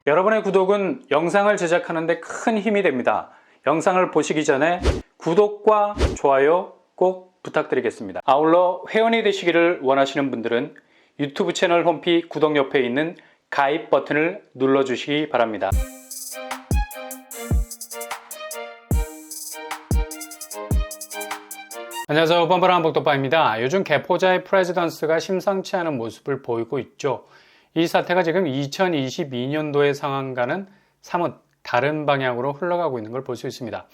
여러분의 구독은 영상을 제작하는 데 큰 힘이 됩니다. 영상을 보시기 전에 구독과 좋아요 꼭 부탁드리겠습니다. 아울러 회원이 되시기를 원하시는 분들은 유튜브 채널 홈피 구독 옆에 있는 가입 버튼을 눌러주시기 바랍니다. 안녕하세요. 뻔뻔한 복덕바입니다. 요즘 개포자의 프레지던스가 심상치 않은 모습을 보이고 있죠. 이 사태가 지금 2022년도의 상황과는 사뭇 다른 방향으로 흘러가고 있는 걸 볼 수 있습니다.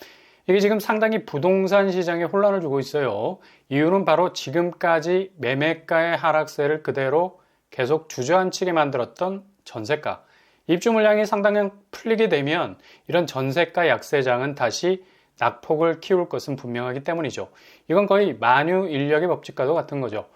이게 지금 상당히 부동산 시장에 혼란을 주고 있어요. 이유는 바로 지금까지 매매가의 하락세를 그대로 계속 주저앉히게 만들었던 전세가. 입주 물량이 상당히 풀리게 되면 이런 전세가 약세장은 다시 낙폭을 키울 것은 분명하기 때문이죠. 이건 거의 만유인력의 법칙과도 같은 거죠.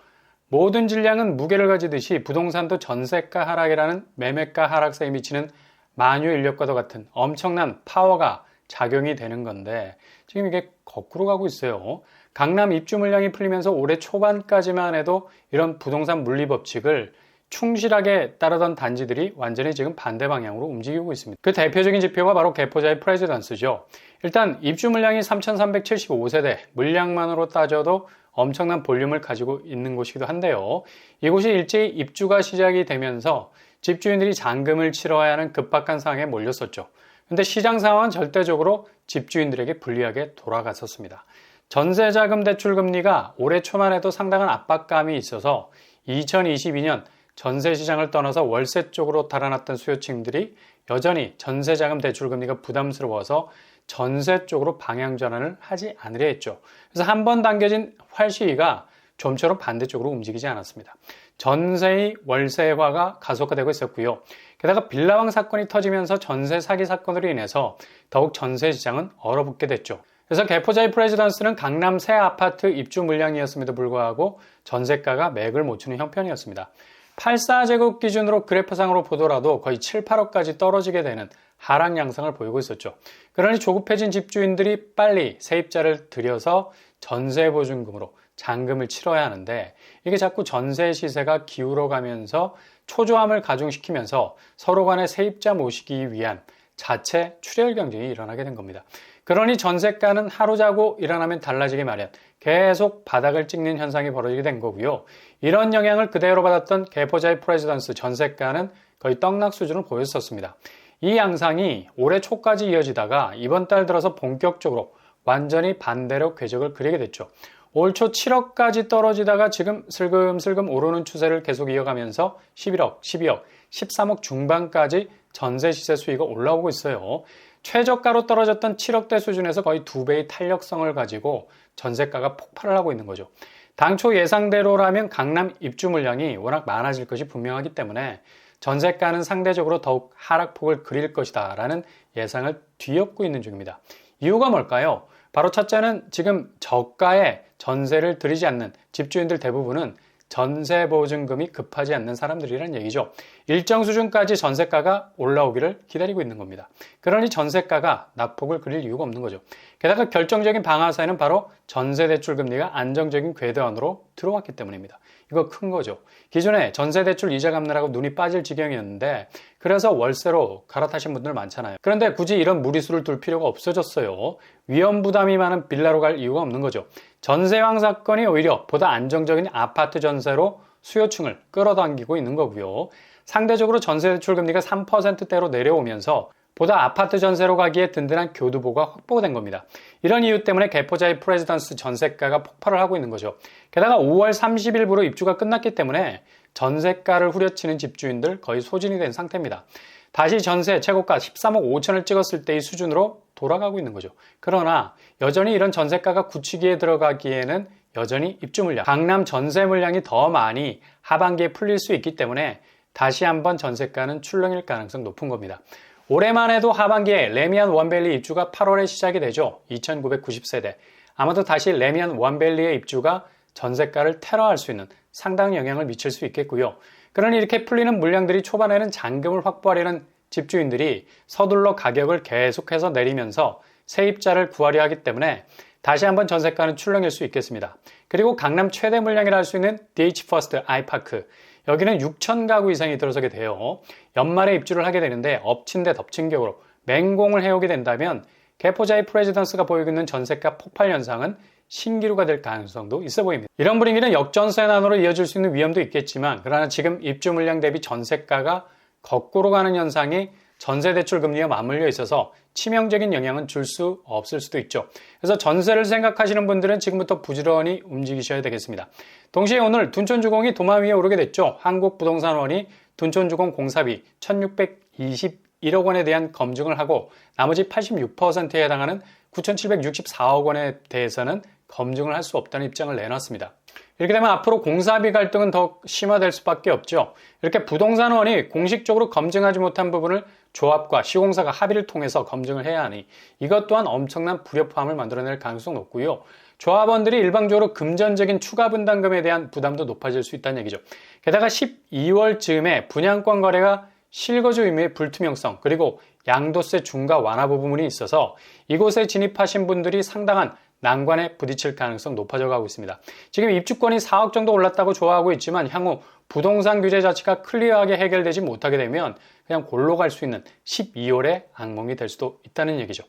모든 질량은 무게를 가지듯이 부동산도 전세가 하락이라는 매매가 하락세에 미치는 만유인력과도 같은 엄청난 파워가 작용이 되는 건데 지금 이게 거꾸로 가고 있어요. 강남 입주 물량이 풀리면서 올해 초반까지만 해도 이런 부동산 물리 법칙을 충실하게 따르던 단지들이 완전히 지금 반대 방향으로 움직이고 있습니다. 그 대표적인 지표가 바로 개포자의 프레지던스죠. 일단 입주 물량이 3,375세대, 물량만으로 따져도 엄청난 볼륨을 가지고 있는 곳이기도 한데요. 이곳이 일제히 입주가 시작이 되면서 집주인들이 잔금을 치러야 하는 급박한 상황에 몰렸었죠. 근데 시장 상황은 절대적으로 집주인들에게 불리하게 돌아갔었습니다. 전세자금 대출 금리가 올해 초만 해도 상당한 압박감이 있어서 2022년 전세 시장을 떠나서 월세 쪽으로 달아났던 수요층들이 여전히 전세자금 대출 금리가 부담스러워서 전세 쪽으로 방향 전환을 하지 않으려 했죠. 그래서 한 번 당겨진 활시위가 좀처럼 반대쪽으로 움직이지 않았습니다. 전세의 월세화가 가속화되고 있었고요. 게다가 빌라왕 사건이 터지면서 전세 사기 사건으로 인해서 더욱 전세 시장은 얼어붙게 됐죠. 그래서 개포자의 프레지던스는 강남 새 아파트 입주 물량이었음에도 불구하고 전세가가 맥을 못 추는 형편이었습니다. 84제곱 기준으로 그래프상으로 보더라도 거의 7, 8억까지 떨어지게 되는 하락 양상을 보이고 있었죠. 그러니 조급해진 집주인들이 빨리 세입자를 들여서 전세보증금으로 잔금을 치러야 하는데 이게 자꾸 전세 시세가 기울어가면서 초조함을 가중시키면서 서로 간의 세입자 모시기 위한 자체 출혈 경쟁이 일어나게 된 겁니다. 그러니 전세가는 하루 자고 일어나면 달라지기 마련, 계속 바닥을 찍는 현상이 벌어지게 된 거고요. 이런 영향을 그대로 받았던 개포자의 프레지던스 전세가는 거의 떡락 수준을 보였었습니다. 이 양상이 올해 초까지 이어지다가 이번 달 들어서 본격적으로 완전히 반대로 궤적을 그리게 됐죠. 올 초 7억까지 떨어지다가 지금 슬금슬금 오르는 추세를 계속 이어가면서 11억, 12억, 13억 중반까지 전세 시세 수위가 올라오고 있어요. 최저가로 떨어졌던 7억대 수준에서 거의 2배의 탄력성을 가지고 전세가가 폭발을 하고 있는 거죠. 당초 예상대로라면 강남 입주 물량이 워낙 많아질 것이 분명하기 때문에 전세가는 상대적으로 더욱 하락폭을 그릴 것이다 라는 예상을 뒤엎고 있는 중입니다. 이유가 뭘까요? 바로 첫째는 지금 저가에 전세를 들이지 않는 집주인들 대부분은 전세보증금이 급하지 않는 사람들이란 얘기죠. 일정 수준까지 전세가가 올라오기를 기다리고 있는 겁니다. 그러니 전세가가 낙폭을 그릴 이유가 없는 거죠. 게다가 결정적인 방아쇠는 바로 전세대출금리가 안정적인 궤도안으로 들어왔기 때문입니다. 이거 큰 거죠. 기존에 전세대출 이자 갚느라고 눈이 빠질 지경이었는데 그래서 월세로 갈아타신 분들 많잖아요. 그런데 굳이 이런 무리수를 둘 필요가 없어졌어요. 위험 부담이 많은 빌라로 갈 이유가 없는 거죠. 전세왕 사건이 오히려 보다 안정적인 아파트 전세로 수요층을 끌어당기고 있는 거고요. 상대적으로 전세대출 금리가 3%대로 내려오면서 보다 아파트 전세로 가기에 든든한 교두보가 확보된 겁니다. 이런 이유 때문에 개포자의 프레지던스 전세가가 폭발을 하고 있는 거죠. 게다가 5월 30일부로 입주가 끝났기 때문에 전세가를 후려치는 집주인들 거의 소진이 된 상태입니다. 다시 전세 최고가 13억 5천을 찍었을 때의 수준으로 돌아가고 있는 거죠. 그러나 여전히 이런 전세가가 굳히기에 들어가기에는 여전히 입주 물량, 강남 전세 물량이 더 많이 하반기에 풀릴 수 있기 때문에 다시 한번 전세가는 출렁일 가능성 높은 겁니다. 올해만 해도 하반기에 레미안 원밸리 입주가 8월에 시작이 되죠. 2,990세대. 아마도 다시 레미안 원밸리의 입주가 전세가를 테러할 수 있는 상당한 영향을 미칠 수 있겠고요. 그러니 이렇게 풀리는 물량들이 초반에는 잔금을 확보하려는 집주인들이 서둘러 가격을 계속해서 내리면서 세입자를 구하려 하기 때문에 다시 한번 전세가는 출렁일 수 있겠습니다. 그리고 강남 최대 물량이라 할 수 있는 DH 퍼스트 아이파크, 여기는 6천 가구 이상이 들어서게 돼요. 연말에 입주를 하게 되는데 엎친 데 덮친 격으로 맹공을 해오게 된다면 개포자의 프레지던스가 보이고 있는 전세가 폭발 현상은 신기루가 될 가능성도 있어 보입니다. 이런 분위기는 역전세난으로 이어질 수 있는 위험도 있겠지만 그러나 지금 입주 물량 대비 전세가가 거꾸로 가는 현상이 전세대출 금리와 맞물려 있어서 치명적인 영향은 줄 수 없을 수도 있죠. 그래서 전세를 생각하시는 분들은 지금부터 부지런히 움직이셔야 되겠습니다. 동시에 오늘 둔촌주공이 도마 위에 오르게 됐죠. 한국부동산원이 둔촌주공 공사비 1621억 원에 대한 검증을 하고 나머지 86%에 해당하는 9,764억 원에 대해서는 검증을 할 수 없다는 입장을 내놨습니다. 이렇게 되면 앞으로 공사비 갈등은 더 심화될 수밖에 없죠. 이렇게 부동산원이 공식적으로 검증하지 못한 부분을 조합과 시공사가 합의를 통해서 검증을 해야 하니 이것 또한 엄청난 불협화음을 만들어낼 가능성이 높고요. 조합원들이 일방적으로 금전적인 추가 분담금에 대한 부담도 높아질 수 있다는 얘기죠. 게다가 12월 즈음에 분양권 거래가 실거주 의무의 불투명성 그리고 양도세 중과 완화 부분이 있어서 이곳에 진입하신 분들이 상당한 난관에 부딪힐 가능성 높아져 가고 있습니다. 지금 입주권이 4억 정도 올랐다고 좋아하고 있지만 향후 부동산 규제 자체가 클리어하게 해결되지 못하게 되면 그냥 골로 갈 수 있는 12월의 악몽이 될 수도 있다는 얘기죠.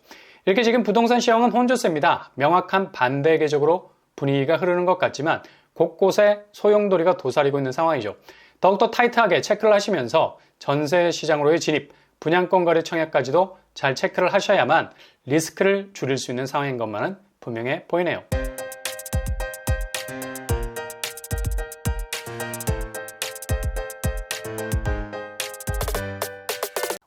이렇게 지금 부동산 시황은 혼조세입니다. 명확한 반대 궤적으로 분위기가 흐르는 것 같지만 곳곳에 소용돌이가 도사리고 있는 상황이죠. 더욱더 타이트하게 체크를 하시면서 전세 시장으로의 진입, 분양권 거래 청약까지도 잘 체크를 하셔야만 리스크를 줄일 수 있는 상황인 것만은 분명해 보이네요.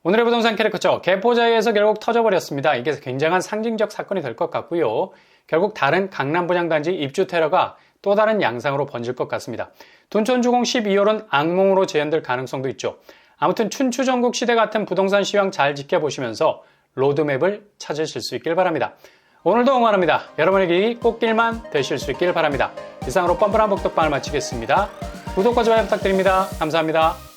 오늘의 부동산 캐릭터죠. 개포자이에서 결국 터져버렸습니다. 이게 굉장한 상징적 사건이 될 것 같고요. 결국 다른 강남 분양단지 입주 테러가 또 다른 양상으로 번질 것 같습니다. 둔촌주공 12월은 악몽으로 재현될 가능성도 있죠. 아무튼 춘추전국 시대 같은 부동산 시황 잘 지켜보시면서 로드맵을 찾으실 수 있길 바랍니다. 오늘도 응원합니다. 여러분의 길이 꽃길만 되실 수 있길 바랍니다. 이상으로 뻔뻔한 복덕방을 마치겠습니다. 구독과 좋아요 부탁드립니다. 감사합니다.